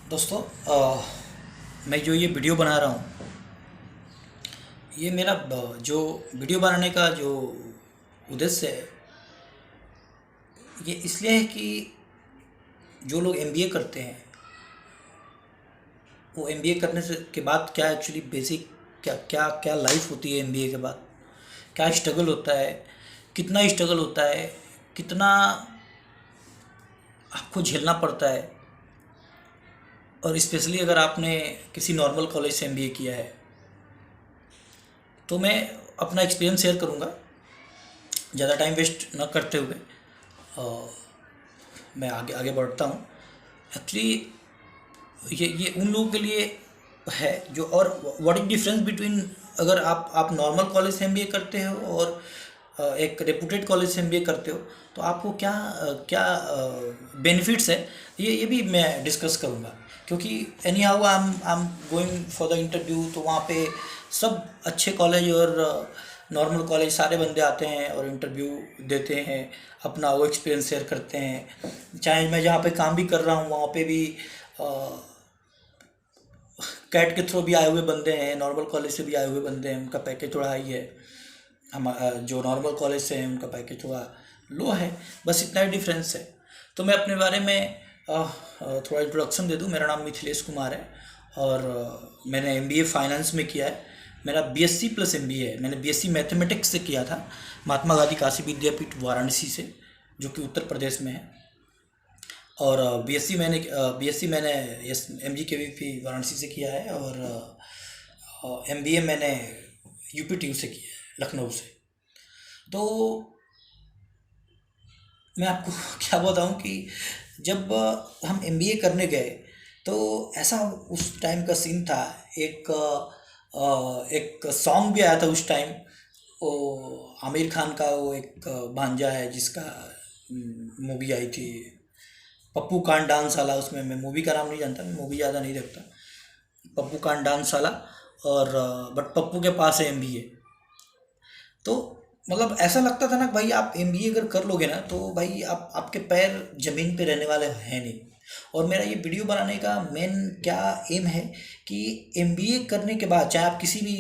दोस्तों, मैं जो ये वीडियो बना रहा हूँ, ये मेरा जो वीडियो बनाने का जो उद्देश्य है, ये इसलिए है कि जो लोग एमबीए करते हैं, वो एमबीए करने से के बाद क्या एक्चुअली बेसिक क्या क्या क्या लाइफ होती है एमबीए के बाद, क्या स्ट्रगल होता है, कितना स्ट्रगल होता है, कितना आपको झेलना पड़ता है। और स्पेशली अगर आपने किसी नॉर्मल कॉलेज से एमबीए किया है, तो मैं अपना एक्सपीरियंस शेयर करूँगा ज़्यादा टाइम वेस्ट न करते हुए। मैं आगे आगे बढ़ता हूँ। एक्चुअली ये उन लोगों के लिए है जो, और व्हाट इज डिफरेंस बिटवीन, अगर आप नॉर्मल कॉलेज से एमबीए करते हो और एक रेपुटेड कॉलेज से एमबीए करते हो, तो आपको क्या क्या बेनिफिट्स है, ये भी मैं डिस्कस करूँगा। क्योंकि any how I am going for the interview, तो वहाँ पे सब अच्छे कॉलेज और नॉर्मल कॉलेज सारे बंदे आते हैं और इंटरव्यू देते हैं, अपना वो एक्सपीरियंस शेयर करते हैं। चाहे मैं जहाँ पे काम भी कर रहा हूँ, वहाँ पे भी कैट के थ्रू भी आए हुए बंदे हैं, नॉर्मल कॉलेज से भी आए हुए बंदे हैं, उनका पैकेज थोड़ा हाई है। हम जो नॉर्मल कॉलेज से हैं उनका पैकेज थोड़ा लो है, बस इतना ही डिफरेंस है। तो मैं अपने बारे में थोड़ा इंट्रोडक्शन दे दूं। मेरा नाम मिथिलेश कुमार है और मैंने एमबीए फाइनेंस में किया है। मेरा बीएससी प्लस एमबीए है। मैंने बीएससी मैथमेटिक्स से किया था, महात्मा गांधी काशी विद्यापीठ वाराणसी से, जो कि उत्तर प्रदेश में है। और बीएससी मैंने एस एमजीकेवीपी वाराणसी से किया है, और एमबीए मैंने यूपीटीयू से किया है, लखनऊ से। तो मैं आपको क्या बताऊं कि जब हम एमबीए करने गए, तो ऐसा उस टाइम का सीन था। एक एक सॉन्ग भी आया था उस टाइम, वो आमिर खान का, वो एक भांजा है जिसका मूवी आई थी, पप्पू कांड डांस वाला। उसमें मैं मूवी का नाम नहीं जानता, मैं मूवी ज़्यादा नहीं देखता। पप्पू कांड डांस वाला, और बट पप्पू के पास है एमबीए। तो मतलब ऐसा लगता था ना कि भाई, आप एमबीए अगर कर लोगे ना, तो भाई आप आपके पैर जमीन पे रहने वाले हैं नहीं। और मेरा ये वीडियो बनाने का मेन क्या एम है कि एमबीए करने के बाद, चाहे आप किसी भी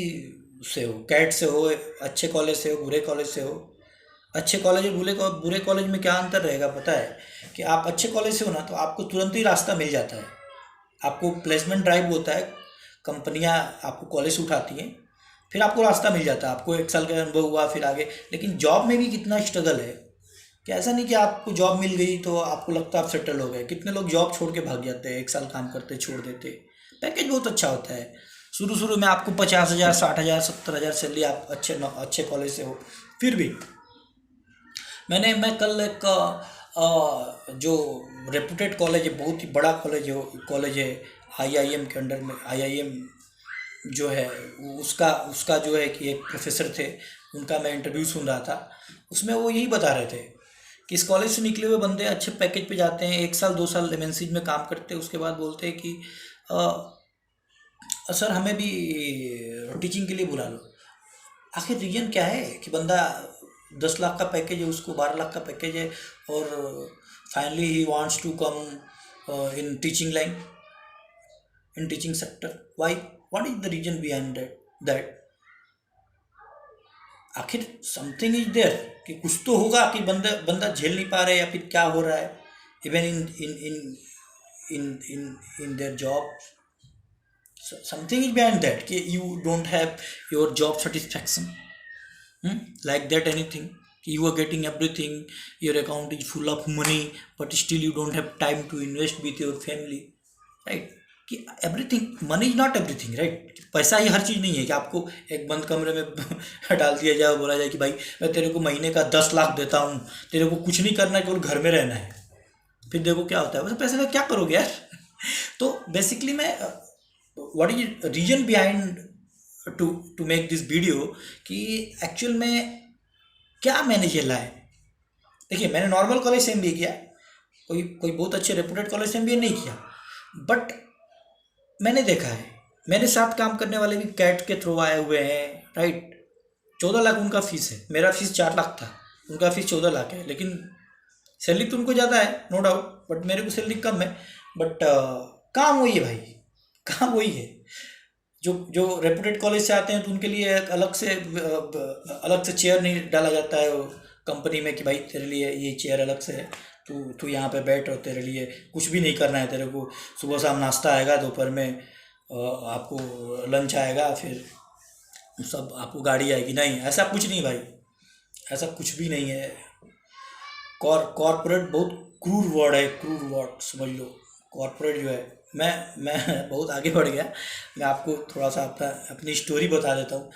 से हो, कैट से हो, अच्छे कॉलेज से हो, बुरे कॉलेज से हो। अच्छे कॉलेज और बुरे कॉलेज में क्या अंतर रहेगा पता है? कि आप अच्छे कॉलेज से हो ना, तो आपको तुरंत ही रास्ता मिल जाता है। आपको प्लेसमेंट ड्राइव होता है, कंपनियां आपको कॉलेज से उठाती हैं, फिर आपको रास्ता मिल जाता है। आपको 1 साल का अनुभव हुआ, फिर आगे। लेकिन जॉब में भी कितना स्ट्रगल है, कि ऐसा नहीं कि आपको जॉब मिल गई तो आपको लगता है आप सेटल हो गए। कितने लोग जॉब छोड़ के भाग जाते हैं, 1 साल काम करते छोड़ देते। पैकेज बहुत अच्छा होता है। शुरू शुरू में आपको 50,000, 60,000, 70,000 सैलरी, आप अच्छे कॉलेज से हो। फिर भी मैं कल एक जो रेपुटेड कॉलेज है, बहुत ही बड़ा कॉलेज है आईआईएम के अंडर में। आईआईएम जो है, उसका उसका जो है कि एक प्रोफेसर थे, उनका मैं इंटरव्यू सुन रहा था। उसमें वो यही बता रहे थे कि इस कॉलेज से निकले हुए बंदे अच्छे पैकेज पे जाते हैं, 1 साल 2 साल एमएनसीज में काम करते हैं, उसके बाद बोलते हैं कि सर हमें भी टीचिंग के लिए बुला लो। आखिर रीजन क्या है कि बंदा 10 लाख का पैकेज है, उसको 12 लाख का पैकेज है, और finally he wants to come in teaching line, in teaching sector. Why? What is the reason behind that? आखिर समथिंग इज देयर, कि कुछ तो होगा कि बंदा बंदा झेल नहीं पा रहा है, या फिर क्या हो रहा है। Even in in in in in in their job, something is behind that, कि you don't have your job satisfaction, like that anything. You are getting everything, your account is full of money, but still you don't have time to invest with your family, right? कि everything, money is not everything, right? पैसा ही हर चीज़ नहीं है कि आपको एक बंद कमरे में डाल दिया जाए, बोला जाए कि भाई मैं तेरे को महीने का 10 लाख देता हूँ, तेरे को कुछ नहीं करना है, केवल घर में रहना है। फिर देखो क्या होता है, वैसे पैसे का क्या करोगे यार? तो बेसिकली मैं, what is reason behind to to make this video, कि एक्चुअल में क्या मैंने झेला है। देखिए, मैंने नॉर्मल कॉलेज से एमबीए किया, कोई कोई बहुत अच्छे रेपुटेड कॉलेज से एमबीए नहीं किया। बट मैंने देखा है, मेरे साथ काम करने वाले भी कैट के थ्रू आए हुए हैं, राइट? 14 लाख उनका फीस है, मेरा फीस 4 लाख था, उनका फीस 14 लाख है। लेकिन सैलरी तो उनको ज़्यादा है, नो डाउट, बट मेरे को सैलरी कम है। बट काम वही है भाई, काम वही है। जो जो रेपुटेड कॉलेज से आते हैं तो उनके लिए एक अलग से चेयर नहीं डाला जाता है कंपनी में कि भाई तेरे लिए ये चेयर अलग से है, तू तू यहाँ पे बैठ और तेरे लिए कुछ भी नहीं करना है तेरे को। सुबह शाम नाश्ता आएगा, दोपहर में आपको लंच आएगा, फिर सब आपको गाड़ी आएगी। नहीं, ऐसा कुछ नहीं भाई, ऐसा कुछ भी नहीं है। कॉरपोरेट बहुत क्रूर वर्ड है, क्रूर वर्ड समझ लो। कॉरपोरेट जो है, मैं बहुत आगे बढ़ गया। मैं आपको थोड़ा सा अपनी स्टोरी बता देता हूँ।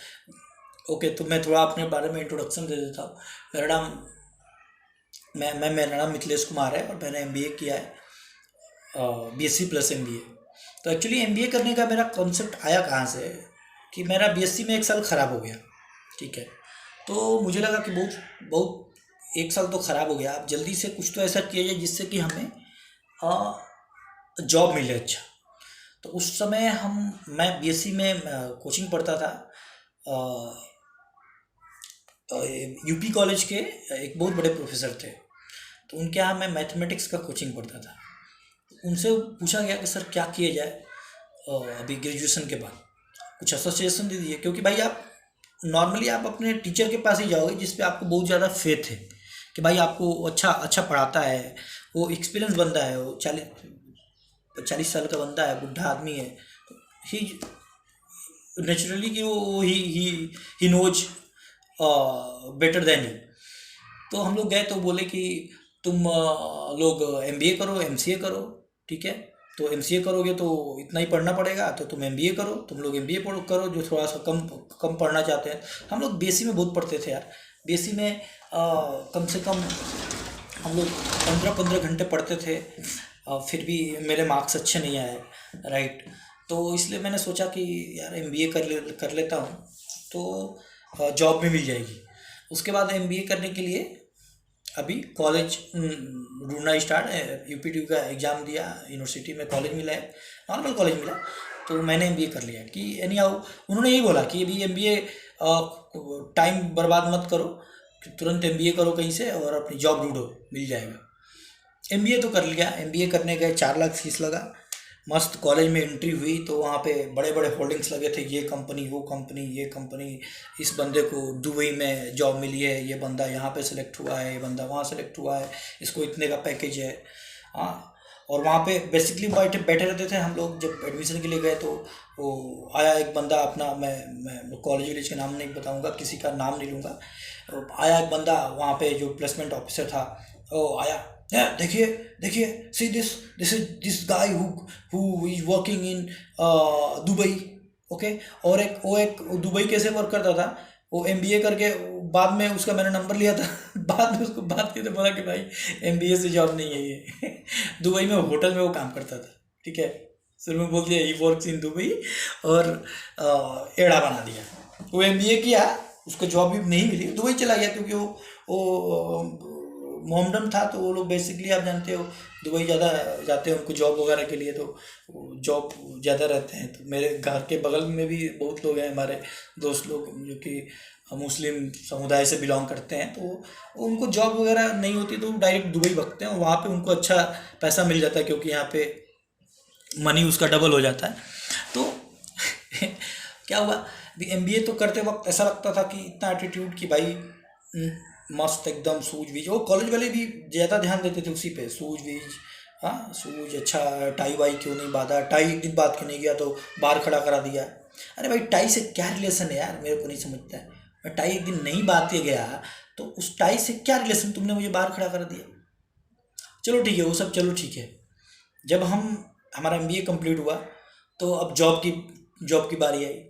ओके, तो मैं थोड़ा अपने बारे में इंट्रोडक्शन दे देता हूँ। मेरा नाम मेरा नाम मिथिलेश कुमार है और मैंने एमबीए किया है, बीएससी प्लस एमबीए। तो एक्चुअली एमबीए करने का मेरा कॉन्सेप्ट आया कहाँ से कि मेरा बीएससी में एक साल ख़राब हो गया, ठीक है। तो मुझे लगा कि बहुत बहुत एक साल तो ख़राब हो गया, अब जल्दी से कुछ तो ऐसा किया जाए जिससे कि हमें जॉब मिले अच्छा। तो उस समय मैं बीएससी में कोचिंग पढ़ता था यूपी कॉलेज के। एक बहुत बड़े प्रोफेसर थे, तो उनके यहाँ मैं मैथमेटिक्स का कोचिंग पढ़ता था। उनसे पूछा गया कि सर क्या किया जाए अभी ग्रेजुएशन के बाद, कुछ ऐसा सजेशन दे दीजिए। क्योंकि भाई आप नॉर्मली आप अपने टीचर के पास ही जाओगे जिस पे आपको बहुत ज़्यादा फेथ है कि भाई आपको अच्छा अच्छा पढ़ाता है, वो एक्सपीरियंस बंदा है, वो 40 साल का बंदा है, बुढ़ा आदमी है। ही नेचुरली कि वो he knows better than you. तो हम लोग गए तो बोले कि तुम लोग एमबीए करो, एमसीए करो, ठीक है। तो एमसीए करोगे तो इतना ही पढ़ना पड़ेगा, तो तुम एमबीए करो, तुम लोग एमबीए करो जो थोड़ा सा कम कम पढ़ना चाहते हैं। हम लोग बीएससी में बहुत पढ़ते थे यार। बीएससी में कम से कम हम लोग 15-15 घंटे पढ़ते थे, फिर भी मेरे मार्क्स अच्छे नहीं आए, राइट। तो इसलिए मैंने सोचा कि यार एमबीए कर लेता हूँ तो जॉब भी मिल जाएगी। उसके बाद एमबीए करने के लिए अभी कॉलेज ढूंढना स्टार्ट, यूपीटी का एग्ज़ाम दिया, यूनिवर्सिटी में कॉलेज मिला है, नॉर्मल कॉलेज मिला। तो मैंने एमबीए कर लिया कि एनी हाउ उन्होंने यही बोला कि अभी एमबीए टाइम बर्बाद मत करो, तुरंत एमबीए करो कहीं से और अपनी जॉब ढूंढो, मिल जाएगा। एमबीए तो कर लिया। एमबीए करने गए, 4 लाख फीस लगा। मस्त कॉलेज में एंट्री हुई तो वहाँ पे बड़े बड़े होर्डिंग्स लगे थे, ये कंपनी वो कंपनी ये कंपनी, इस बंदे को दुबई में जॉब मिली है, ये बंदा यहाँ पे सेलेक्ट हुआ है, ये बंदा वहाँ सेलेक्ट हुआ है, इसको इतने का पैकेज है। हाँ, और वहाँ पे बेसिकली बैठे बैठे रहते थे हम लोग। जब एडमिशन के लिए गए तो वो आया एक बंदा अपना, मैं कॉलेज विलेज का नाम नहीं बताऊँगा, किसी का नाम नहीं लूँगा। आया एक बंदा वहाँ पे जो प्लेसमेंट ऑफिसर था, वो आया, देखिए देखिए, see this is this guy who is working in Dubai, okay. और एक दुबई कैसे वर्क करता था, वो एमबीए करके बाद में उसका मैंने नंबर लिया था बाद में उसको बात की तो बोला कि भाई एमबीए से जॉब नहीं है ये दुबई में होटल में वो काम करता था, ठीक है। शुरू में बोल दिया ही वर्क्स इन दुबई और एड़ा बना दिया। वो एमबीए किया, उसको जॉब भी नहीं मिली, दुबई चला गया क्योंकि वो मोमडन था। तो वो लोग बेसिकली आप जानते हो दुबई ज़्यादा जाते हैं उनको जॉब वगैरह के लिए, तो जॉब ज़्यादा रहते हैं। तो मेरे घर के बगल में भी बहुत लोग हैं हमारे दोस्त लोग जो कि मुस्लिम समुदाय से बिलोंग करते हैं, तो उनको जॉब वगैरह नहीं होती तो डायरेक्ट दुबई भागते हैं और वहाँ पे उनको अच्छा पैसा मिल जाता है क्योंकि यहाँ पे मनी उसका डबल हो जाता है। तो क्या हुआ, अभी एमबीए तो करते वक्त ऐसा लगता था कि इतना एटीट्यूड कि भाई मस्त एकदम सूझ बीज, वो कॉलेज वाले भी ज़्यादा ध्यान देते थे उसी पे, सूझ बीज। हाँ, सूझ अच्छा, टाई वाई क्यों नहीं बांधा, टाई एक दिन बात के नहीं गया तो बाहर खड़ा करा दिया। अरे भाई टाई से क्या रिलेशन है यार, मेरे को नहीं समझता है। मैं टाई एक दिन नहीं बांध के गया तो उस टाई से क्या रिलेशन, तुमने मुझे बाहर खड़ा कर दिया। चलो ठीक है, वो सब चलो ठीक है। जब हमारा एमबीए कंप्लीट हुआ तो अब जॉब की बारी आई।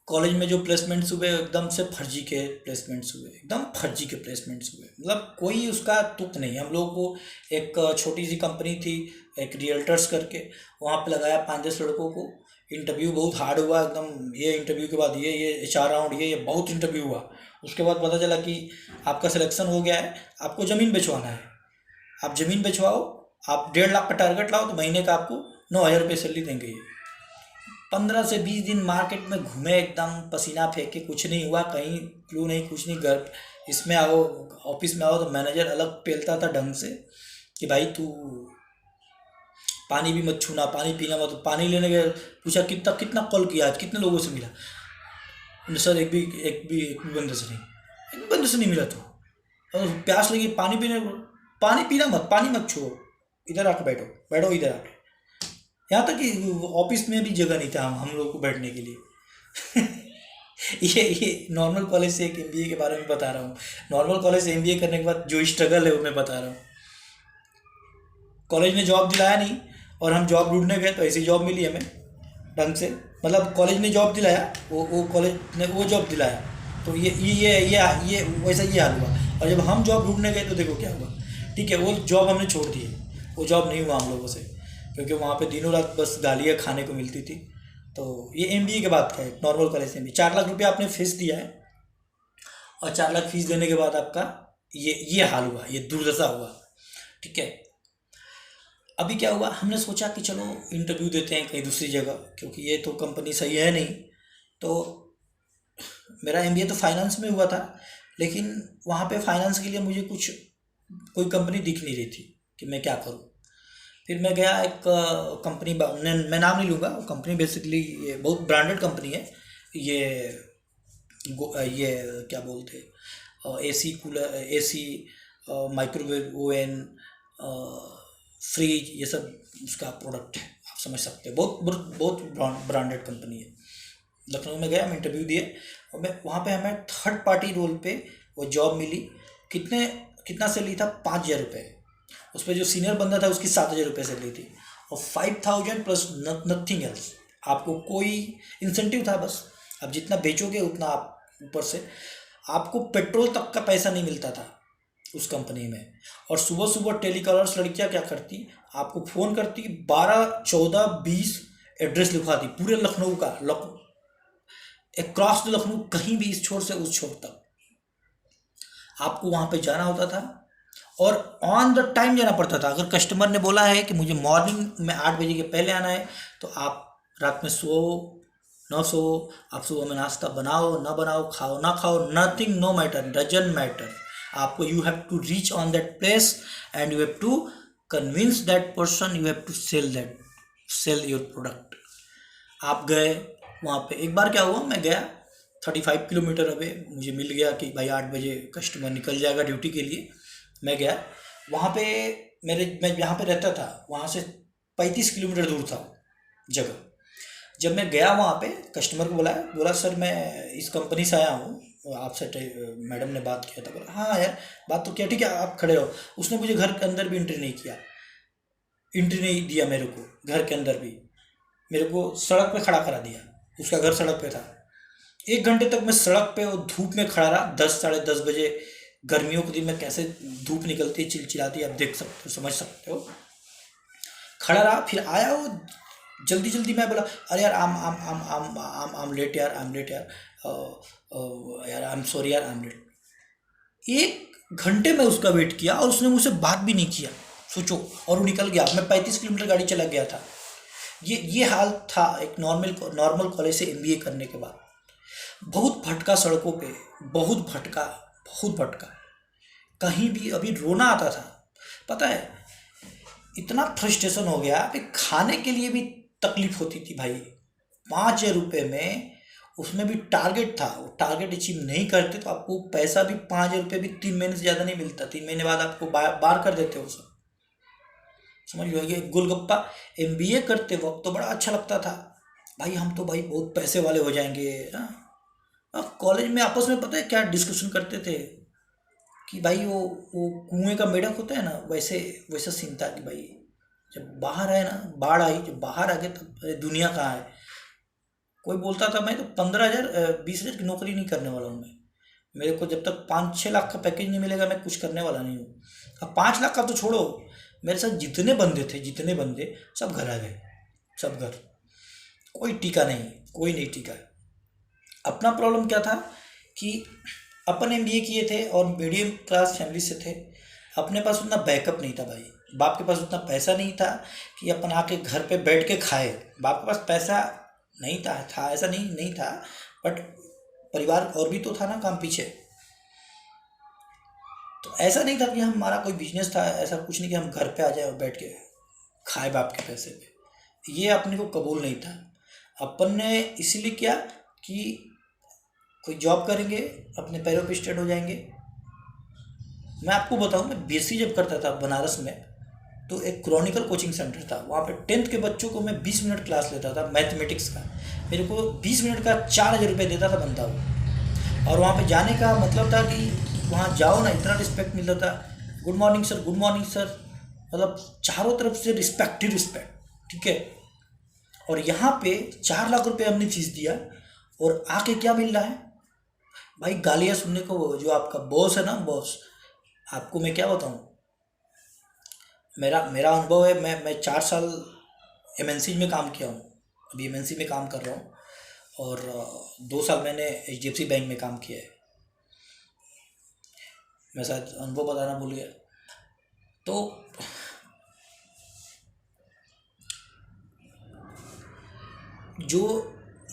कॉलेज में जो प्लेसमेंट्स हुए एकदम से फर्जी के प्लेसमेंट्स हुए, एकदम फर्जी के प्लेसमेंट्स हुए, मतलब कोई उसका तुक नहीं। हम लोगों को एक छोटी सी कंपनी थी, एक रियल्टर्स करके, वहाँ पे लगाया 5-10 लड़कों को। इंटरव्यू बहुत हार्ड हुआ एकदम, ये इंटरव्यू के बाद ये HR राउंड, ये बहुत इंटरव्यू हुआ। उसके बाद पता चला कि आपका सिलेक्शन हो गया है, आपको ज़मीन बेचवाना है। आप ज़मीन बेचवाओ, आप 1.5 लाख का टारगेट लाओ तो महीने का आपको 9,000 रुपये सैलरी देंगे। 15 से 20 दिन मार्केट में घूमे, एकदम पसीना फेंके, कुछ नहीं हुआ, कहीं क्लू नहीं, कुछ नहीं। घर इसमें आओ, ऑफिस में आओ तो मैनेजर अलग पेलता था ढंग से कि भाई तू पानी भी मत छूना, पानी पीना मत। पानी लेने गए, पूछा कितना कितना कॉल किया आज, कितने लोगों से मिला? सर एक भी बंदे से नहीं, एक भी बंदे से नहीं मिला। तो और प्यास लगी, पानी पीने, पानी पीना मत, पानी मत छुओ, इधर आके बैठो, बैठो इधर आके। यहाँ तक कि ऑफिस में भी जगह नहीं था हम लोग को बैठने के लिए। ये नॉर्मल कॉलेज से एक एमबीए के बारे में बता रहा हूँ। नॉर्मल कॉलेज से एमबीए करने के बाद जो स्ट्रगल है वो मैं बता रहा हूँ। कॉलेज ने जॉब दिलाया नहीं, और हम जॉब ढूंढने गए तो ऐसी जॉब मिली हमें ढंग से। मतलब कॉलेज ने जॉब दिलाया, वो कॉलेज ने वो जॉब दिलाया, तो ये वैसा ये हाल हुआ। और जब हम जॉब ढूंढने गए तो देखो क्या हुआ। ठीक है, वो जॉब हमने छोड़ दी है, वो जॉब नहीं हुआ हम लोगों से, क्योंकि वहाँ पे दिनों रात बस गालियाँ खाने को मिलती थी। तो ये एमबीए के बाद का है, नॉर्मल कॉलेज से एमबीए। 4 लाख रुपया आपने फीस दिया है, और 4 लाख फीस देने के बाद आपका ये हाल हुआ, ये दुर्दशा हुआ। ठीक है, अभी क्या हुआ, हमने सोचा कि चलो इंटरव्यू देते हैं कहीं दूसरी जगह, क्योंकि ये तो कंपनी सही है नहीं। तो मेरा एमबीए तो फाइनेंस में हुआ था, लेकिन वहाँ पे फाइनेंस के लिए मुझे कोई कंपनी दिख नहीं रही थी कि मैं क्या करूँ। फिर मैं गया एक कंपनी, मैं नाम नहीं लूँगा, वो कंपनी बेसिकली ये बहुत ब्रांडेड कंपनी है। ये ये क्या बोलते, AC cooler, AC, microwave oven, fridge, ये सब उसका प्रोडक्ट है, आप समझ सकते हैं। बहुत बहुत बहुत ब्रांडेड कंपनी है। लखनऊ में गया, मैं इंटरव्यू दिए, और मैं वहाँ पे हमें थर्ड पार्टी रोल पे वो जॉब मिली। कितना सैलरी था, 5,000 रुपये। उस पर जो सीनियर बंदा था उसकी 7,000 रुपये सैलरी थी, और 5,000 प्लस नथिंग एल्स। आपको कोई इंसेंटिव था, बस आप जितना बेचोगे उतना आप ऊपर से, आपको पेट्रोल तक का पैसा नहीं मिलता था उस कंपनी में। और सुबह सुबह टेलीकॉलर्स लड़कियां क्या करती, आपको फ़ोन करती, 12, 14, 20 एड्रेस लिखवाती पूरे लखनऊ का, अक्रॉस द लखनऊ, कहीं भी इस छोर से उस छोर तक आपको वहाँ पे जाना होता था, और ऑन द टाइम जाना पड़ता था। अगर कस्टमर ने बोला है कि मुझे मॉर्निंग में 8 बजे के पहले आना है, तो आप रात में सो न सो, आप सुबह में नाश्ता बनाओ ना बनाओ, खाओ ना खाओ, nothing, no matter, doesn't matter. आपको you have to reach on that place, and you have to convince that person, you have to sell your product. आप गए वहाँ पे, एक बार क्या हुआ, मैं गया 35 किलोमीटर अवे, मुझे मिल गया कि भाई 8 बजे कस्टमर निकल जाएगा ड्यूटी के लिए। मैं गया वहाँ पे, मैं जहाँ पे रहता था वहाँ से 35 किलोमीटर दूर था जगह। जब मैं गया वहाँ पे, कस्टमर को बुलाया, बोला सर मैं इस कंपनी से आया हूँ, आपसे मैडम ने बात किया था। बोला हाँ यार, बात तो क्या, ठीक है आप खड़े हो। उसने मुझे घर के अंदर भी एंट्री नहीं किया, एंट्री नहीं दिया मेरे को, घर के अंदर भी मेरे को सड़क पे खड़ा करा दिया। उसका घर सड़क पे था। 1 घंटे तक मैं सड़क पे और धूप में खड़ा रहा। 10, साढ़े 10 बजे गर्मियों के दिन में कैसे धूप निकलती है, चिलचिलाती है, आप देख सकते हो, समझ सकते हो। खड़ा रहा, फिर आया वो जल्दी जल्दी। मैं बोला अरे यार आम लेट यार, आम लेट यार, यार आई एम सॉरी यार, आई एम लेट। 1 घंटे में उसका वेट किया और उसने मुझसे बात भी नहीं किया, सोचो। और वो निकल गया। मैं 35 किलोमीटर गाड़ी चला गया था। ये हाल था एक नॉर्मल कॉलेज से एमबीए करने के बाद। बहुत भटका सड़कों पे, बहुत भटका, बहुत भटका। कहीं भी अभी रोना आता था, पता है। इतना फ्रस्ट्रेशन हो गया कि खाने के लिए भी तकलीफ होती थी भाई। 5,000 रुपये में, उसमें भी टारगेट था, वो टारगेट अचीव नहीं करते तो आपको पैसा भी 5,000 रुपये भी 3 महीने से ज़्यादा नहीं मिलता। 3 महीने बाद आपको बार कर देते हो सब, समझ लो। ये गोलगप्पा एमबीए करते वक्त तो बड़ा अच्छा लगता था भाई, हम तो भाई बहुत पैसे वाले हो जाएंगे। कॉलेज में आपस में पता है क्या डिस्कशन करते थे कि भाई वो कुएं का मेढक होता है ना, वैसे वैसा सीन था कि भाई जब बाहर आए ना, बाढ़ आई, जब बाहर आ गए तब अरे दुनिया कहाँ है। कोई बोलता था मैं तो 15,000 20,000 की नौकरी नहीं करने वाला हूँ मैं। मेरे को जब तक 5-6 लाख का पैकेज नहीं मिलेगा मैं कुछ करने वाला नहीं हूँ। अब 5 लाख का तो छोड़ो, मेरे साथ जितने बंदे थे, जितने बंदे, सब घर आ गए, सब घर। कोई टीका नहीं, कोई नहीं टीका। अपना प्रॉब्लम क्या था कि अपन एमबीए किए थे और मीडियम क्लास फैमिली से थे। अपने पास उतना बैकअप नहीं था भाई। बाप के पास उतना पैसा नहीं था कि अपन आके घर पे बैठ के खाए। बाप के पास पैसा नहीं था ऐसा नहीं था, बट परिवार और भी तो था ना काम पीछे। तो ऐसा नहीं था कि हमारा कोई बिजनेस था, ऐसा कुछ नहीं कि हम घर पे आ जाए और बैठ के खाए बाप के पैसे पे, ये अपने को कबूल नहीं था। अपन ने इसीलिए किया कि कोई जॉब करेंगे, अपने पैरों पे स्टैंड हो जाएंगे। मैं आपको बताऊं, मैं बीएससी जब करता था बनारस में, तो एक क्रॉनिकल कोचिंग सेंटर था वहाँ पे। 10th के बच्चों को मैं 20 मिनट क्लास लेता था मैथमेटिक्स का। मेरे को 20 मिनट का 4,000 रुपये देता था बनता वो। और वहाँ पे जाने का मतलब था कि वहाँ जाओ ना, इतना रिस्पेक्ट मिलता था। Good morning sir, good morning sir, मतलब चारों तरफ से रिस्पेक्ट ही रिस्पेक्ट, ठीक है। और यहाँ पे 4 लाख रुपए हमने फीस दिया, और आके क्या मिल रहा है भाई? गालियाँ सुनने को। जो आपका बॉस है ना, बॉस, आपको मैं क्या बताऊँ, मेरा मेरा अनुभव है। मैं 4 साल एमएनसी में काम किया हूँ, अभी एमएनसी में काम कर रहा हूँ। और 2 साल मैंने एचडीएफसी बैंक में काम किया है। मैं शायद अनुभव बताना भूल गया। तो जो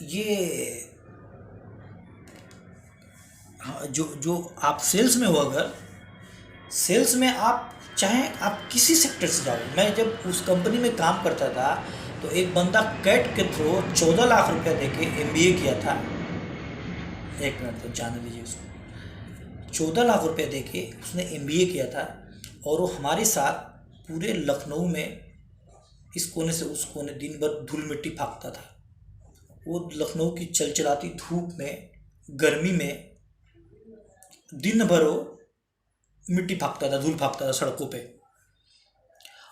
ये, हाँ, जो आप सेल्स में हो, अगर सेल्स में आप चाहे आप किसी सेक्टर से जाओ। मैं जब उस कंपनी में काम करता था, तो एक बंदा कैट के थ्रू 14 लाख रुपया दे के एमबीए किया था। एक मिनट तो जाने दीजिए उसको। 14 लाख रुपया दे के उसने एमबीए किया था, और वो हमारे साथ पूरे लखनऊ में इस कोने से उस कोने दिन भर धूल मिट्टी फाँकता था। वो लखनऊ की चलचलाती धूप में, गर्मी में दिन भर वो मिट्टी फाँकता था, धूल फाँकता था सड़कों पे।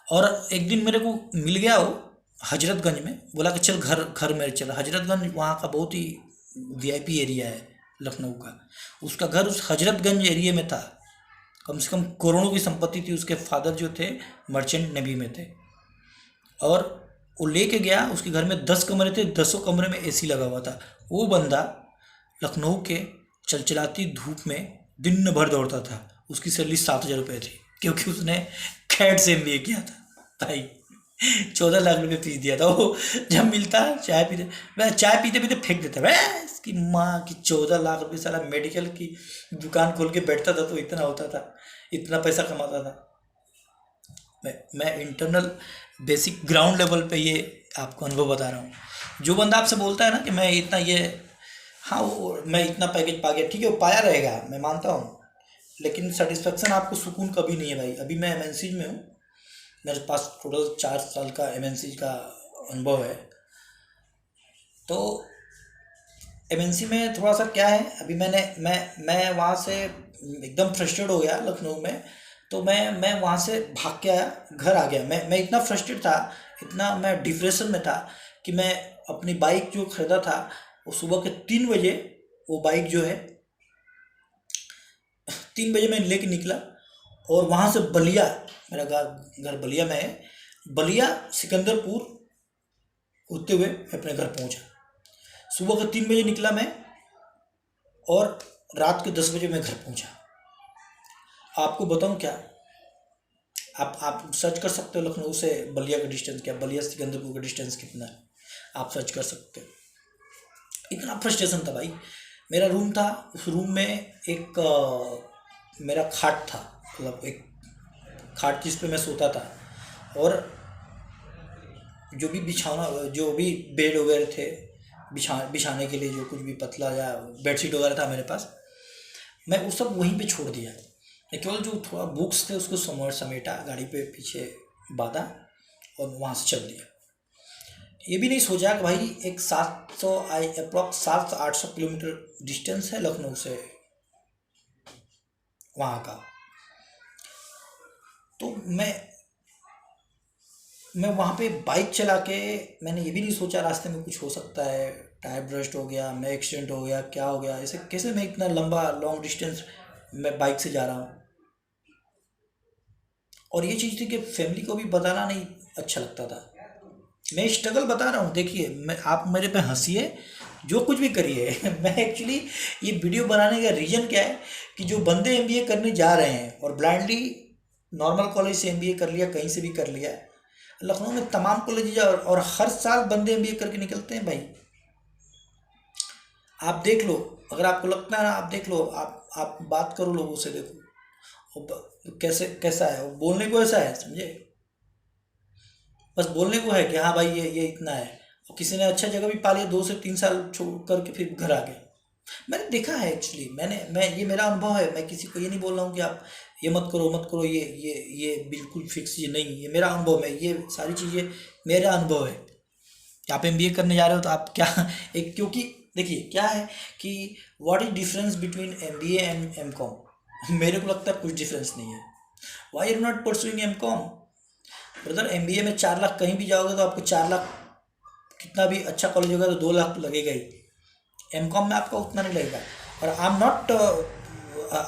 और एक दिन मेरे को मिल गया वो हजरतगंज में, बोला कि चल घर घर मेरे चल। हजरतगंज वहाँ का बहुत ही वीआईपी एरिया है लखनऊ का। उसका घर उस हजरतगंज एरिया में था। कम से कम करोड़ों की संपत्ति थी। उसके फादर जो थे मर्चेंट नेवी में थे। और वो लेके गया, उसके घर में 10 कमरे थे, 10 कमरे में एसी लगा हुआ था। वो बंदा लखनऊ के चलचलाती धूप में दिन भर दौड़ता था। उसकी सैलरी 7,000 रुपये थी, क्योंकि उसने कैट से एमबीए किया था भाई। 14 लाख रुपये फीस दिया था वो। जब मिलता चाय पीते, वह चाय पीते पीते फेंक देता, वह इसकी माँ की 14 लाख रुपये। साला मेडिकल की दुकान खोल के बैठता था तो इतना होता था, इतना पैसा कमाता था। मैं इंटरनल बेसिक ग्राउंड लेवल पे ये आपको अनुभव बता रहा हूँ। जो बंदा आपसे बोलता है ना कि मैं इतना ये, हाँ वो मैं इतना पैकेज पा गया, ठीक है वो पाया रहेगा, मैं मानता हूँ। लेकिन सेटिस्फेक्शन, आपको सुकून कभी नहीं है भाई। अभी मैं एमएनसी में हूँ, मेरे पास टोटल 4 साल का एमएनसी का अनुभव है। तो एमएनसी में थोड़ा सा क्या है, अभी मैं वहाँ से एकदम फ्रस्ट्रेट हो गया लखनऊ में। तो मैं वहाँ से भाग के आया, घर आ गया। मैं इतना फ्रस्ट्रेट था, इतना मैं डिप्रेशन में था, कि मैं अपनी बाइक जो खरीदा था, वो सुबह के 3 बजे, वो बाइक जो है 3 बजे मैं लेके निकला। और वहाँ से बलिया, मेरा घर बलिया में है, बलिया सिकंदरपुर होते हुए मैं अपने घर पहुँचा। सुबह के 3 बजे निकला मैं, और रात के 10 बजे मैं घर पहुँचा। आपको बताऊँ क्या, आप सर्च कर सकते हो लखनऊ से बलिया का डिस्टेंस क्या, बलिया सिकंदरपुर का डिस्टेंस कितना है, आप सर्च कर सकते हो। इतना फ्रस्ट्रेशन था भाई। मेरा रूम था, उस रूम में एक मेरा खाट था, मतलब एक खाट जिस पे मैं सोता था। और जो भी बिछाना, जो भी बेड वगैरह थे बिछाने के लिए, जो कुछ भी पतला या बेडशीट वगैरह था मेरे पास, मैं वो सब वहीं पे छोड़ दिया। मैं केवल जो थोड़ा बुक्स थे उसको समेटा, गाड़ी पे पीछे बांधा, और वहाँ से चल दिया। ये भी नहीं सोचा कि भाई एक 700 अप्रॉक्स 700-800 किलोमीटर डिस्टेंस है लखनऊ से वहाँ का। तो मैं वहाँ पे बाइक चला के, मैंने ये भी नहीं सोचा रास्ते में कुछ हो सकता है, टायर ब्रस्ट हो गया, मैं एक्सीडेंट हो गया, क्या हो गया, ऐसे कैसे मैं इतना लंबा लॉन्ग डिस्टेंस मैं बाइक से जा रहा हूँ। और ये चीज़ थी कि फैमिली को भी बताना नहीं अच्छा लगता था। मैं स्ट्रगल बता रहा हूँ, देखिए, मैं, आप मेरे पे हंसिए, जो कुछ भी करिए। मैं एक्चुअली ये वीडियो बनाने का रीज़न क्या है, कि जो बंदे एमबीए करने जा रहे हैं और ब्लाइंडली नॉर्मल कॉलेज से एमबीए कर लिया, कहीं से भी कर लिया, लखनऊ में तमाम कॉलेज और हर साल बंदे एमबीए करके निकलते हैं भाई। आप देख लो, अगर आपको लगता है ना, आप देख लो, आप बात करो लोगों से, देखो वो कैसा है, वो बोलने को ऐसा है, समझे। बस बोलने को है कि हाँ भाई ये इतना है, और किसी ने अच्छा जगह भी पा लिया, 2 से 3 साल छोड़ करके फिर घर आ गए। मैंने देखा है एक्चुअली, मैं ये मेरा अनुभव है, मैं किसी को ये नहीं बोल रहा हूँ कि आप ये मत करो मत करो, ये बिल्कुल फिक्स, ये नहीं, ये मेरा अनुभव है, ये सारी चीज़ें मेरा अनुभव है। कि आप एमबीए करने जा रहे हो तो आप क्या एक, क्योंकि देखिए क्या है कि what is difference between MBA and MCom. मेरे को लगता है कुछ डिफरेंस नहीं है। Why are not pursuing MCom? Brother, MBA में 4 लाख कहीं भी जाओगे तो आपको 4 लाख, कितना भी अच्छा कॉलेज होगा तो 2 लाख तो लगेगा ही। एमकॉम में आपका उतना नहीं लगेगा। और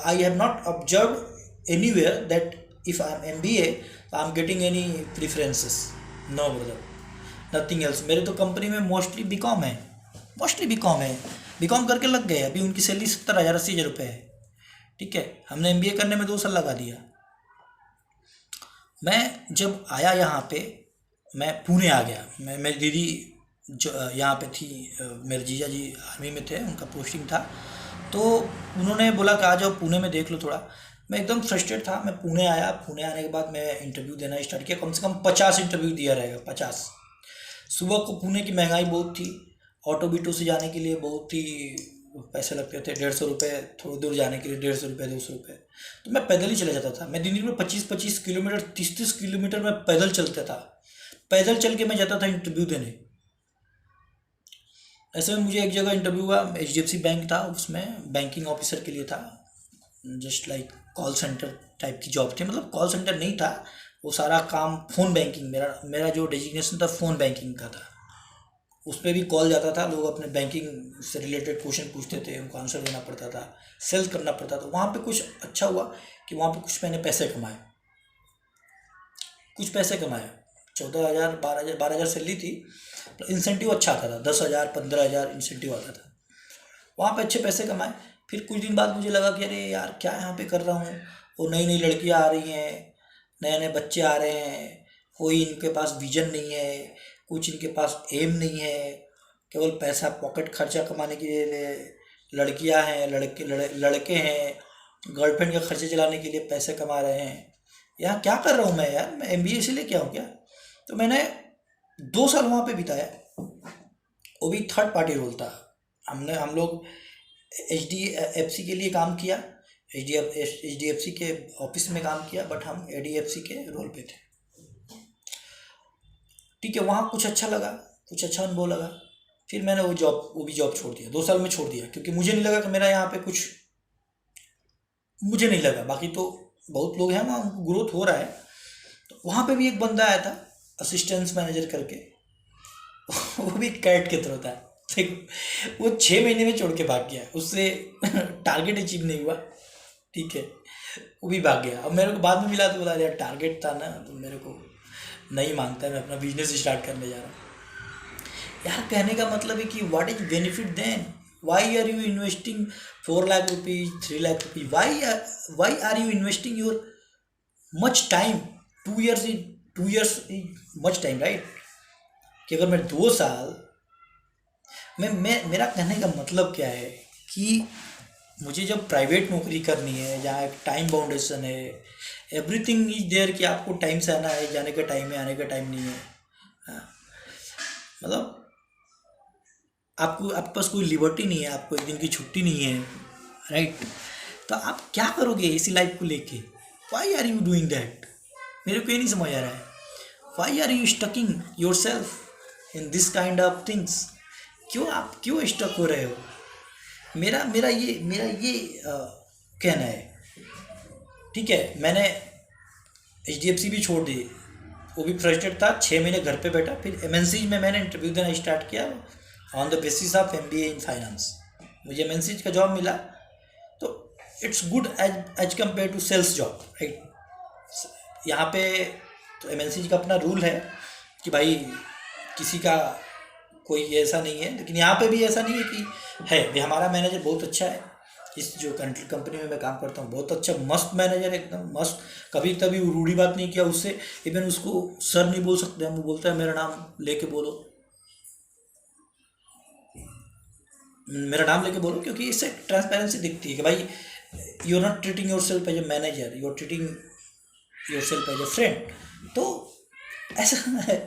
I have not observe anywhere that if I am MBA I am getting any preferences. No brother, nothing else. मेरे तो कंपनी में मोस्टली बीकॉम है, मोस्टली बीकॉम है। बीकॉम करके लग गए, अभी उनकी सैलरी 70,000 80,000 रुपये है। ठीक है, हमने एमबीए करने में 2 साल लगा दिया। मैं जब आया यहाँ पे, मैं पुणे आ गया। मैं मेरी दीदी जो यहाँ पे थी, मेरे जीजा जी आर्मी में थे, उनका पोस्टिंग था, तो उन्होंने बोला कि आ जाओ पुणे में देख लो थोड़ा। मैं एकदम फ्रस्ट्रेट था। मैं पुणे आया, पुणे आने के बाद मैं इंटरव्यू देना स्टार्ट किया। कम से कम 50 इंटरव्यू दिया रहेगा, 50। सुबह को पुणे की महंगाई बहुत थी, ऑटो बीटो से जाने के लिए बहुत ही पैसे लगते थे, 150 रुपये, थोड़ी दूर जाने के लिए 150 रुपये 200 रुपये। तो मैं पैदल ही चले जाता था। मैं दिन में 25-25 किलोमीटर, 30-30 किलोमीटर मैं पैदल चलता था। पैदल चल के मैं जाता था इंटरव्यू देने। ऐसे में मुझे एक जगह इंटरव्यू हुआ, HDFC बैंक था, उसमें बैंकिंग ऑफिसर के लिए था। Just like call centre type की जॉब थी, मतलब कॉल सेंटर नहीं था वो, सारा काम फ़ोन बैंकिंग, मेरा मेरा जो डेजिग्नेशन था फ़ोन बैंकिंग का था। उस पर भी कॉल जाता था, लोग अपने बैंकिंग से रिलेटेड क्वेश्चन पूछते थे, उनको आंसर देना पड़ता था, सेल करना पड़ता था। वहाँ पे कुछ अच्छा हुआ कि वहाँ पे कुछ मैंने पैसे कमाए, कुछ पैसे कमाए। 14,000 12,000 12,000 सैलरी थी, तो इंसेंटिव अच्छा आता था, 10,000 15,000 इंसेंटिव आता था। वहाँ पे अच्छे पैसे कमाए। फिर कुछ दिन बाद मुझे लगा कि अरे यार क्या यहाँ पे कर रहा हूँ। वो नई नई लड़कियाँ आ रही हैं, नए नए बच्चे आ रहे हैं, कोई इनके पास विजन नहीं है, कुछ इनके पास एम नहीं है, केवल पैसा पॉकेट खर्चा कमाने के लिए लड़कियाँ हैं, लड़के हैं, गर्लफ्रेंड के खर्चे चलाने के लिए पैसे कमा रहे हैं। यहाँ क्या कर रहा हूँ मैं यार, मैं एमबीए इसीलिए क्या हूँ क्या? तो मैंने 2 साल वहाँ पे बिताया, वो भी थर्ड पार्टी रोल था। हम लोग HDFC के लिए काम किया, HDFC के ऑफिस में काम किया, बट हम ADFC के रोल पे थे। ठीक है, वहाँ कुछ अच्छा लगा, कुछ अच्छा अनुभव लगा। फिर मैंने वो भी जॉब छोड़ दिया, 2 साल में छोड़ दिया, क्योंकि मुझे नहीं लगा कि मेरा यहाँ पे कुछ, मुझे नहीं लगा। बाकी तो बहुत लोग हैं वहाँ, उनको ग्रोथ हो रहा है। तो वहाँ पे भी एक बंदा आया था असिस्टेंस मैनेजर करके, वो भी कैट के थ्रू था। देखो, वो 6 महीने में छोड़ के भाग गया, उससे टारगेट अचीव नहीं हुआ। ठीक है, वो भी भाग गया। अब मेरे को बाद में मिला तो बोला यार टारगेट था ना, तो मेरे को नहीं मानता, मैं अपना बिजनेस स्टार्ट करने जा रहा हूँ। यार कहने का मतलब है कि what is benefit then? Why are you investing 4 lakh rupees, 3 lakh rupees? Why are you investing your much time? 2 years is 2 years is much time, right? कि अगर मैं 2 साल, मैं मेरा कहने का मतलब क्या है कि मुझे जब प्राइवेट नौकरी करनी है, जहाँ एक टाइम बाउंडेशन है, एवरीथिंग इज देयर, कि आपको टाइम से आना है, जाने का टाइम है, आने का टाइम नहीं है। हाँ, मतलब आपके पास कोई लिबर्टी नहीं है, आपको एक दिन की छुट्टी नहीं है, राइट? तो आप क्या करोगे इसी लाइफ को लेके? Why are you doing that? मेरे को ये नहीं समझ आ रहा है। Why are you stucking yourself in this kind of things? आप क्यों स्टक हो रहे हो? मेरा ये कहना है। ठीक है, मैंने HDFC भी छोड़ दी, वो भी फ्रस्ट्रेट था, 6 महीने घर पे बैठा। फिर MNC में मैंने इंटरव्यू देना स्टार्ट किया on the basis of MBA in finance. मुझे MNC का जॉब मिला, तो it's good as compare to sales job, right? यहाँ पे तो MNC का अपना रूल है कि भाई किसी का कोई ऐसा नहीं है, लेकिन यहाँ पे भी ऐसा नहीं है कि है। भी हमारा मैनेजर बहुत अच्छा है, इस जो कंपनी में मैं काम करता हूँ, बहुत अच्छा मस्त मैनेजर, एकदम मस्त। कभी कभी रूढ़ी बात नहीं किया उससे। इवन उसको सर नहीं बोल सकते हम, वो बोलता है मेरा नाम लेके बोलो, मेरा नाम लेके बोलो, क्योंकि इससे ट्रांसपेरेंसी दिखती है कि भाई you are not treating yourself as a manager, you are treating yourself as a friend. तो ऐसा है।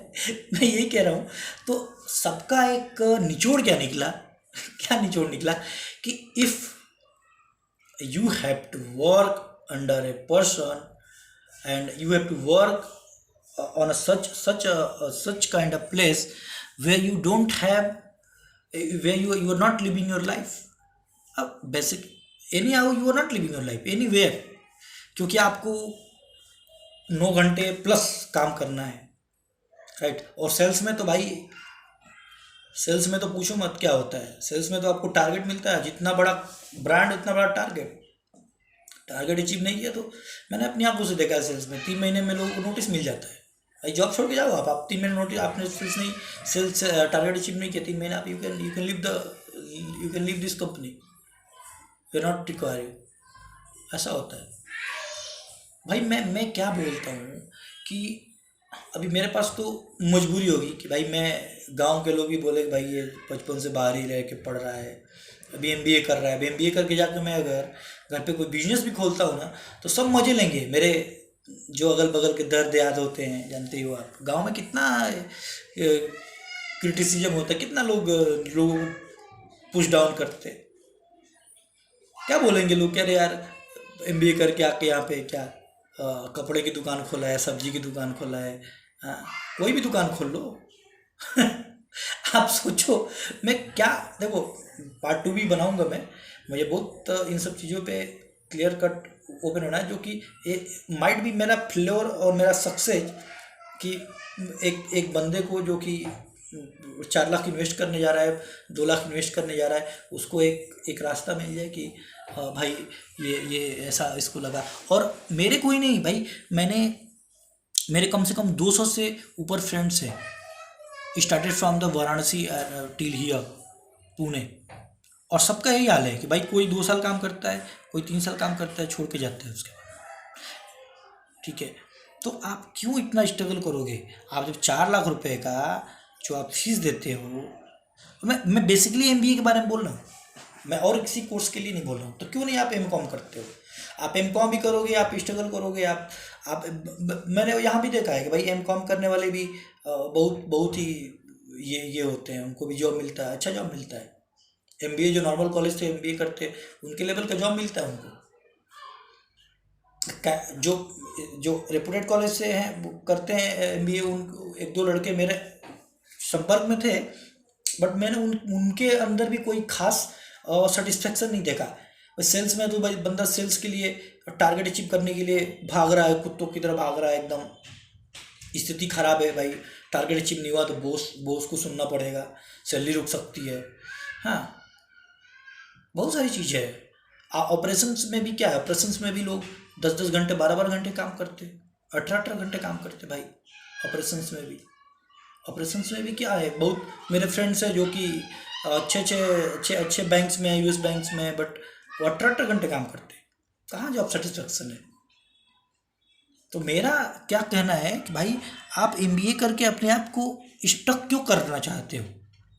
मैं यही कह रहा हूँ। तो सबका एक निचोड़ क्या निकला, क्या निचोड़ निकला कि if you have to work under a person and you have to work on a such kind of place where you don't have, where you are not living your life, basic, anyhow you are not living your life anywhere, क्योंकि आपको 9 घंटे plus काम करना है, right. और sales में तो भाई, सेल्स में तो पूछो मत क्या होता है। सेल्स में तो आपको टारगेट मिलता है, जितना बड़ा ब्रांड उतना बड़ा टारगेट। टारगेट अचीव नहीं किया तो, मैंने अपनी आंखों से देखा है सेल्स में 3 महीने में लोगों को नोटिस मिल जाता है। भाई जॉब छोड़ के जाओ आप 3 महीने नोटिस, आपने सेल्स नहीं, सेल्स टारगेट अचीव नहीं किया 3 महीने, आप you can leave this company, we are not require you. ऐसा होता है भाई। मैं क्या बोलता हूँ कि अभी मेरे पास तो मजबूरी होगी कि भाई मैं, गांव के लोग भी बोले कि भाई ये बचपन से बाहर ही रह के पढ़ रहा है, अभी एमबीए कर रहा है, अभी एमबीए करके जाकर मैं अगर घर पे कोई बिजनेस भी खोलता हूँ ना, तो सब मजे लेंगे मेरे। जो अगल बगल के दर्द याद होते हैं, जानते ही हो आप गांव में कितना क्रिटिसिज्म होता है, कितना लोग पुश डाउन करते हैं। क्या बोलेंगे लोग, कह रहे यार एमबीए करके आके यहाँ पे क्या कपड़े की दुकान खोला है, सब्जी की दुकान खोला है, हाँ, कोई भी दुकान खोल लो। आप सोचो मैं क्या, देखो पार्ट 2 भी बनाऊंगा मैं। मुझे बहुत इन सब चीज़ों पे क्लियर कट ओपन होना है, जो कि माइट भी मेरा फ्लेवर और मेरा सक्सेस कि एक बंदे को जो कि 4 लाख इन्वेस्ट करने जा रहा है, 2 लाख इन्वेस्ट करने जा रहा है, उसको एक रास्ता मिल जाए कि भाई ये ऐसा इसको लगा। और मेरे कोई नहीं भाई, मेरे कम से कम 200 से ऊपर फ्रेंड्स हैं, started from the Varanasi till here Pune. और सबका यही हाल है कि भाई कोई 2 साल काम करता है, कोई 3 साल काम करता है, छोड़ के जाता है उसके बाद। ठीक है, तो आप क्यों इतना स्ट्रगल करोगे? आप जब 4 लाख रुपए का जो आप फीस देते हो, तो मैं बेसिकली एमबीए के बारे में बोल रहा हूँ, मैं और किसी कोर्स के लिए नहीं बोल रहा हूँ। तो क्यों नहीं आप एमकॉम करते हो? आप एमकॉम भी करोगे, आप स्ट्रगल करोगे, मैंने यहाँ भी देखा है कि भाई एमकॉम करने वाले भी बहुत बहुत ही ये होते हैं, उनको भी जॉब मिलता है, अच्छा जॉब मिलता है। एमबीए जो नॉर्मल कॉलेज से एमबीए करते हैं उनके लेवल का जॉब मिलता है उनको। जो जो रेपुटेड कॉलेज से हैं वो करते हैं एमबीए, उन 1-2 लड़के मेरे संपर्क में थे, बट मैंने उनके अंदर भी कोई खास सेटिस्फेक्शन नहीं देखा। सेल्स में तो भाई बंदा सेल्स के लिए, टारगेट अचीव करने के लिए भाग रहा है, कुत्तों की तरह भाग रहा है एकदम। स्थिति खराब है भाई, टारगेट अचीव नहीं हुआ तो बॉस को सुनना पड़ेगा, सैलरी रुक सकती है, हाँ बहुत सारी चीज़ें हैं। ऑपरेशंस में भी क्या है, ऑपरेशंस में भी लोग 10-10 घंटे 12-12 घंटे काम करते, 18-18 घंटे काम करते भाई ऑपरेशंस में भी। ऑपरेशंस में भी क्या है, बहुत मेरे फ्रेंड्स हैं जो कि अच्छे बैंक्स में, यूएस बैंक्स में, बट वो 18-18 घंटे काम करते। कहाँ जॉब सेटिस्फेक्शन है? तो मेरा क्या कहना है कि भाई आप एमबीए करके अपने आप को स्टक क्यों करना चाहते हो?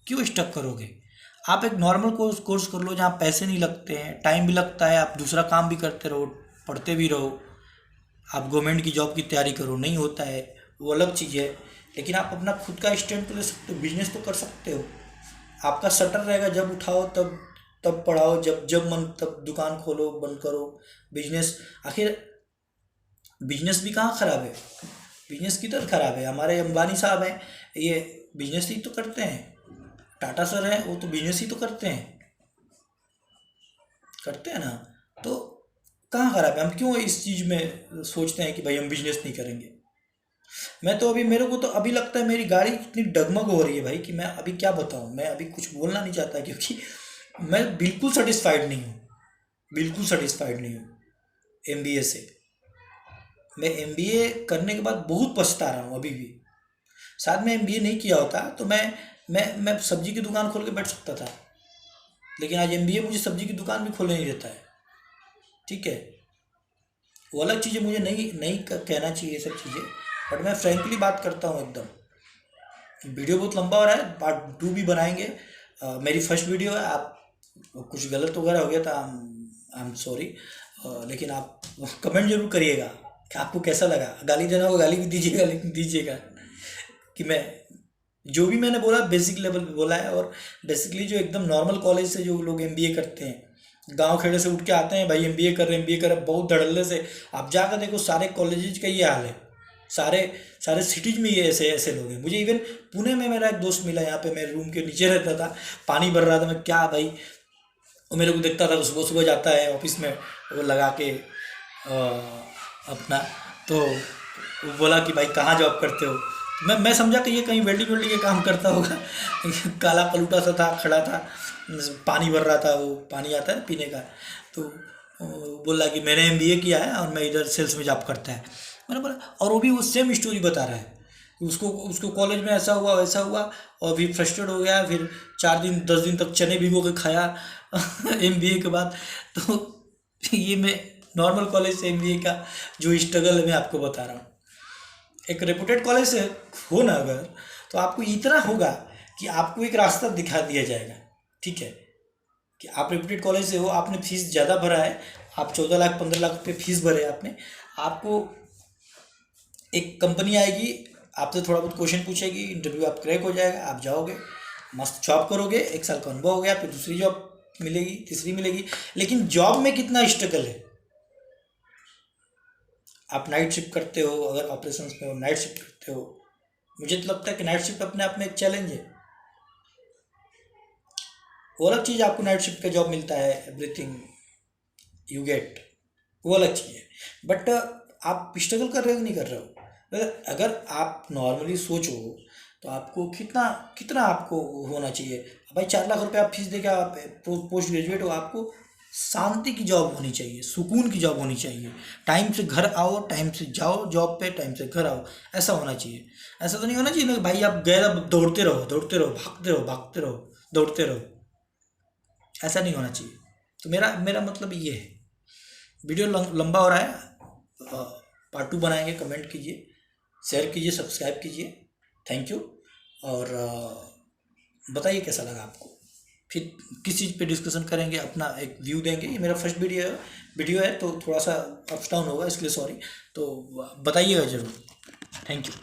क्यों स्टक करोगे? आप एक नॉर्मल कोर्स कर लो जहाँ पैसे नहीं लगते हैं, टाइम भी लगता है, आप दूसरा काम भी करते रहो, पढ़ते भी रहो। आप गवर्नमेंट की जॉब की तैयारी करो, नहीं होता है वो अलग चीज़ है, लेकिन आप अपना खुद का स्टैंड तो ले सकते हो, बिजनेस तो कर सकते हो। आपका शटर रहेगा, जब उठाओ तब पढ़ाओ, जब मन तब दुकान खोलो, बंद करो बिजनेस। आखिर बिजनेस भी कहाँ ख़राब है? बिजनेस किधर ख़राब है? हमारे अंबानी साहब हैं, ये बिजनेस ही तो करते हैं। टाटा सर हैं, वो तो बिजनेस ही तो करते हैं ना। तो कहाँ ख़राब है? हम क्यों इस चीज़ में सोचते हैं कि भाई हम बिजनेस नहीं करेंगे? मैं तो अभी, मेरे को तो अभी लगता है मेरी गाड़ी इतनी डगमग हो रही है भाई कि मैं अभी क्या बताऊँ। मैं अभी कुछ बोलना नहीं चाहता, क्योंकि मैं बिल्कुल सेटिस्फाइड नहीं हूँ, बिल्कुल सेटिस्फाइड नहीं हूँ एमबीए से। मैं एमबीए करने के बाद बहुत पछता रहा हूँ अभी भी। शायद मैं एमबीए नहीं किया होता तो मैं सब्जी की दुकान खोल के बैठ सकता था, लेकिन आज एमबीए मुझे सब्जी की दुकान भी खोलने नहीं देता है। ठीक है, वो अलग चीज़ें, मुझे नहीं नहीं कहना चाहिए ये सब चीज़ें, बट मैं फ्रैंकली बात करता हूँ एकदम। वीडियो बहुत लंबा हो रहा है, पार्ट 2 भी बनाएंगे। मेरी फर्स्ट वीडियो है, आप कुछ गलत वगैरह हो गया था, आई एम सॉरी। लेकिन आप कमेंट जरूर करिएगा कि आपको कैसा लगा। गाली देना हो गाली भी दीजिएगा, लेकिन दीजिएगा। कि मैं जो भी मैंने बोला बेसिक लेवल पे बोला है। और बेसिकली जो एकदम नॉर्मल कॉलेज से जो लोग एमबीए करते हैं, गांव खेड़े से उठ के आते हैं, भाई एमबीए कर रहे हैं, एमबीए कर रहे हैं बहुत धड़ल्ले से। आप जाकर देखो सारे कॉलेजेज का ये हाल है, सारे सारे सिटीज में ये ऐसे ऐसे लोग हैं। मुझे इवन पुणे में मेरा एक दोस्त मिला, यहाँ पे मेरे रूम के नीचे रहता था, पानी भर रहा था, मैं क्या भाई, वो मेरे को देखता था, वो सुबह सुबह जाता है ऑफिस में वो लगा के अपना। तो वो बोला कि भाई कहाँ जॉब करते हो, तो मैं समझा कि ये कहीं वेल्डिंग वेल्डिंग के काम करता होगा। काला कलूटा सा था, खड़ा था, पानी भर रहा था, वो पानी आता है ना पीने का। तो वो बोला कि मैंने एमबीए किया है और मैं इधर सेल्स में जॉब करता है। मैंने बोला, और वो भी वो सेम स्टोरी बता रहा है, उसको उसको कॉलेज में ऐसा हुआ वैसा हुआ, और भी फ्रस्ट्रेट हो गया, फिर 4 दिन 10 दिन तक चने भिगो के खाया एमबीए के बाद। तो ये मैं नॉर्मल कॉलेज से एमबीए का जो स्ट्रगल है मैं आपको बता रहा हूँ। एक रेपुटेड कॉलेज से हो ना अगर, तो आपको इतना होगा कि आपको एक रास्ता दिखा दिया जाएगा, ठीक है, कि आप रेपुटेड कॉलेज से हो, आपने फीस ज़्यादा भरा है, आप 14 लाख 15 लाख रुपये फीस भरे आपने, आपको एक कंपनी आएगी, आपसे थोड़ा बहुत क्वेश्चन पूछेगी, इंटरव्यू आप क्रैक हो जाएगा, आप जाओगे, मस्त जॉब करोगे, 1 साल का अनुभव हो गया, फिर दूसरी जॉब मिलेगी, तीसरी मिलेगी। लेकिन जॉब में कितना स्ट्रगल है, आप नाइट शिफ्ट करते हो, अगर ऑपरेशंस में हो नाइट शिफ्ट करते हो। मुझे तो लगता है कि नाइट शिफ्ट अपने आप में एक चैलेंज है। वो अलग चीज़, आपको नाइट शिफ्ट का जॉब मिलता है, एवरीथिंग यू गेट, वो अलग चीज़ है। बट आप स्ट्रगल कर रहे हो कि नहीं कर रहे हो? अगर आप नॉर्मली सोचो तो आपको कितना कितना आपको होना चाहिए भाई, 4 लाख रुपए आप फीस देके आप पोस्ट ग्रेजुएट हो, आपको शांति की जॉब होनी चाहिए, सुकून की जॉब होनी चाहिए, टाइम से घर आओ, टाइम से जाओ जॉब पे, टाइम से घर आओ, ऐसा होना चाहिए। ऐसा तो नहीं होना चाहिए ना भाई आप गए अब दौड़ते रहो, दौड़ते रहो, भागते रहो, भागते रहो, दौड़ते रहो, ऐसा नहीं होना चाहिए। तो मेरा मेरा मतलब ये है। वीडियो लंबा हो रहा है, पार्ट 2 बनाएंगे, कमेंट कीजिए, शेयर कीजिए, सब्सक्राइब कीजिए, थैंक यू। और बताइए कैसा लगा आपको, फिर किस चीज़ पे डिस्कशन करेंगे, अपना एक व्यू देंगे। ये मेरा फर्स्ट वीडियो है तो थोड़ा सा अप्स डाउन होगा, इसलिए सॉरी। तो बताइएगा ज़रूर, थैंक यू।